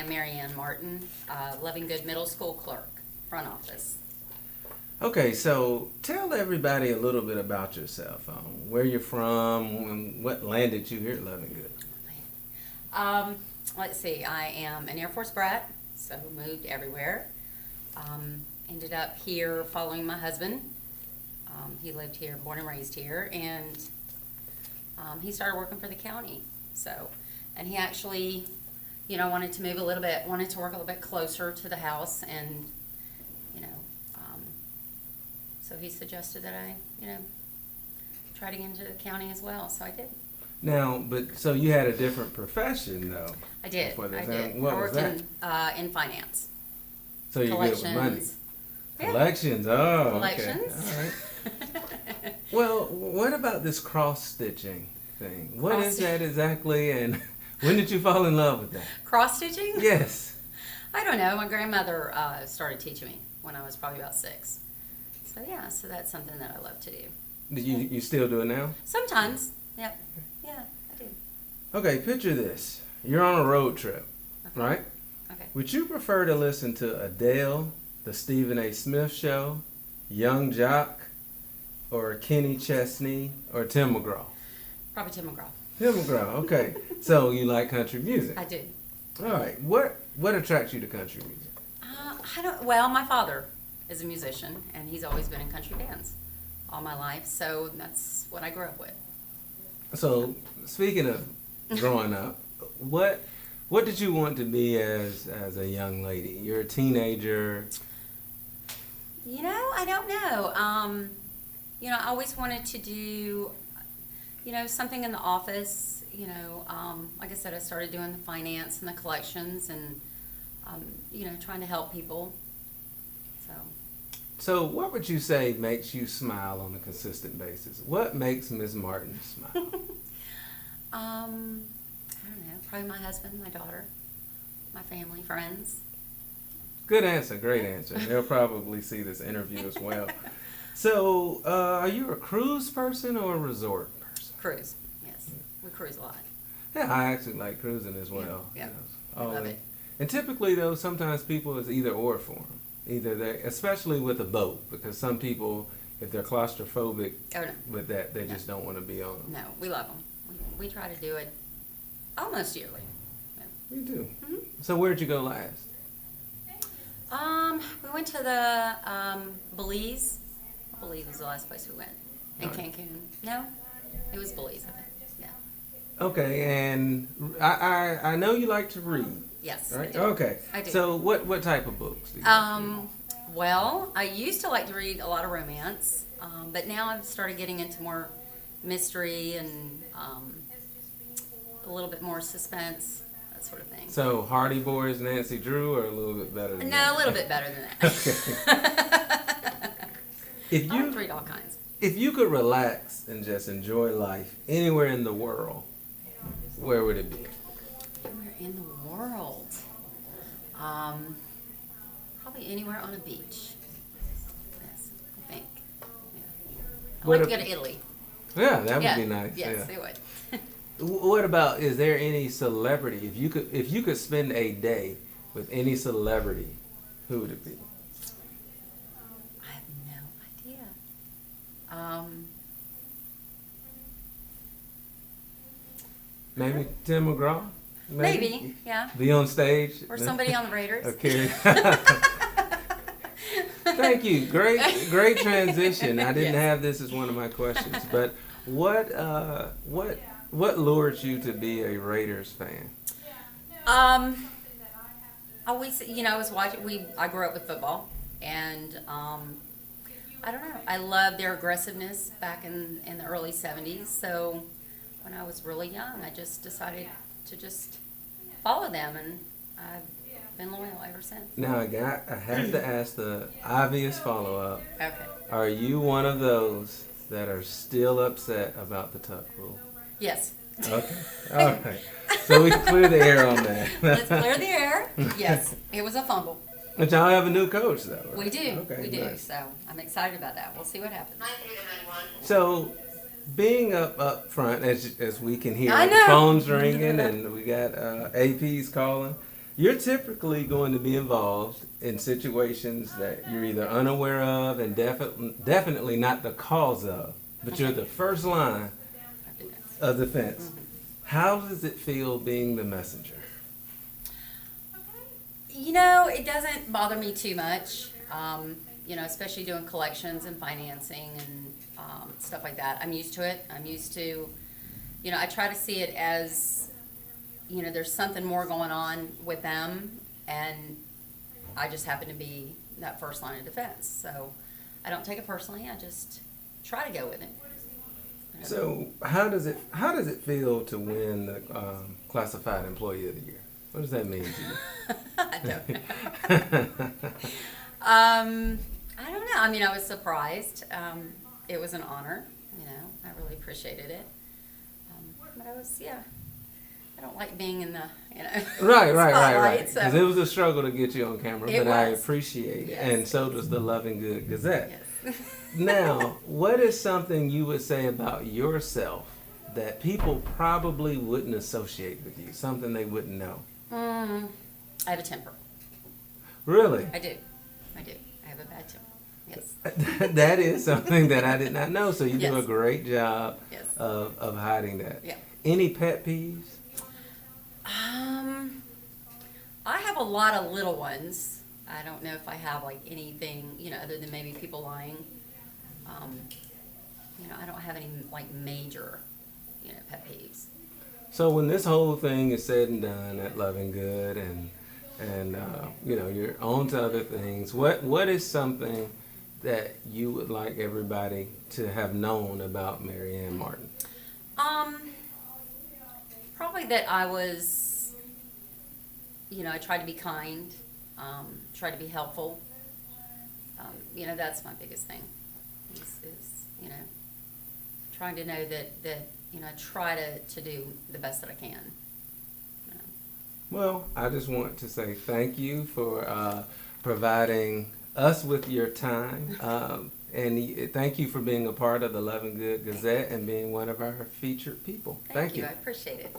am Mary Ann Martin, Loving Good Middle School clerk, front office. Okay, so tell everybody a little bit about yourself. Where you're from, and what landed you here at Loving Good. Let's see, I am an Air Force brat, so moved everywhere. Ended up here following my husband. He lived here, born and raised here, and he started working for the county. So, and he actually, wanted to move a little bit, wanted to work a little bit closer to the house, and, so he suggested that I, try to get into the county as well, so I did. Now, so you had a different profession though. I did. before this. I did. What I was worked that? in finance. So you're good with money. Collections. Yeah. Collections. Oh, Collections. okay. All right. Well, what about this cross stitching thing? What is that exactly, and when did you fall in love with that? Cross stitching? Yes. I don't know. My grandmother started teaching me when I was probably about 6. So yeah, so that's something that I love to do. Do you still do it now? Sometimes. Yep. Yeah, I do. Okay, picture this. You're on a road trip, Okay. right? Okay. Would you prefer to listen to Adele, The Stephen A. Smith Show, Young Jock, or Kenny Chesney, or Tim McGraw? Probably Tim McGraw. Tim McGraw, okay. So you like country music. I do. All right. What attracts you to country music? Well, my father is a musician, and he's always been in country bands all my life, so that's what I grew up with. So speaking of growing up, what did you want to be as a young lady? You're a teenager. I don't know. I always wanted to do, something in the office. Like I said, I started doing the finance and the collections and, trying to help people. So what would you say makes you smile on a consistent basis? What makes Ms. Martin smile? I don't know. Probably my husband, my daughter, my family, friends. Good answer. Great answer. They'll probably see this interview as well. So, are you a cruise person or a resort person? Cruise, yes. We cruise a lot. Yeah, I actually like cruising as well. Yeah. I I love it. And typically, though, sometimes people it's either or for them. Either they, especially with a boat, because some people, if they're claustrophobic Oh, no. with that, they just don't want to be on them. No, we love them. We try to do it almost yearly. We do. Mm-hmm. So, where'd you go last? We went to the Belize. I believe was the last place we went. In Right. Cancun. No? It was Belize, I think. Yeah. Okay, and I know you like to read, Yes. right? I do. Okay. I do. So, what type of books do you like to read? Well, I used to like to read a lot of romance, but now I've started getting into more mystery and a little bit more suspense, that sort of thing. So, Hardy Boys, Nancy Drew, or a little bit better than that? No, a little bit better than that. If I like to you read all kinds. if you could relax and just enjoy life anywhere in the world, where would it be? Anywhere in the world. Probably anywhere on a beach. Yes, I think. Yeah. I'd What like to if- go to Italy. Yeah, that would Yeah. be nice. Yes, Yeah. it would. What about, is there any celebrity, if you could spend a day with any celebrity, who would it be? I have no idea. Maybe Tim McGraw? Maybe, yeah. Be on stage? Or somebody on the Raiders. Okay. Thank you. Great transition. I didn't Yes. have this as one of my questions, but what lured you to be a Raiders fan? I always, I was watching. I grew up with football, and I don't know. I loved their aggressiveness back in the early '70s. So when I was really young, I just decided to just follow them, and I've been loyal ever since. Now I have to ask the obvious follow-up. Okay. Are you one of those that are still upset about the tuck rule? Yes. Okay. All right. So we can clear the air on that. Let's clear the air. Yes, it was a fumble. But y'all have a new coach, though. Right? We do. Okay, We do. nice. So I'm excited about that. We'll see what happens. So, being up front, as we can hear, I the know. phone's ringing and we got AP's calling. you're typically going to be involved in situations that you're either unaware of and definitely not the cause of, but you're the first line of defense. How does it feel being the messenger? You know, it doesn't bother me too much, you know, especially doing collections and financing and stuff like that. I'm used to it. I'm used to, you know, I try to see it as, you know, there's something more going on with them, and I just happen to be that first line of defense. So I don't take it personally. I just try to go with it. So how does it feel to win the Classified Employee of the Year? What does that mean to you? I don't know. I don't know. I mean, I was surprised. It was an honor. You know, I really appreciated it. But I was, yeah. I don't like being in the, you know, Right. spotlight, Because so- it was a struggle to get you on camera, It but I was. appreciate it, Yes. and so does the Love and Good Gazette. Yes. Now, what is something you would say about yourself that people probably wouldn't associate with you? Something they wouldn't know? I have a temper. Really? I do. I have a bad temper. Yes. That is something that I did not know. So you do a Yes. great job Yes. of hiding that. Yeah. Any pet peeves? I have a lot of little ones. I don't know if I have like anything, you know, other than maybe people lying. You know, I don't have any like major, you know, pet peeves. So when this whole thing is said and done at Love and Good, and you know, you're on to other things, what is something that you would like everybody to have known about Mary Ann Martin? Probably that I was, you know, I tried to be kind, tried to be helpful. You know, that's my biggest thing. Is you know, trying to know that you know, I try to do the best that I can. You know. Well, I just want to say thank you for providing us with your time. And thank you for being a part of the Love and Good Gazette and being one of our featured people. Thank you. you. I appreciate it.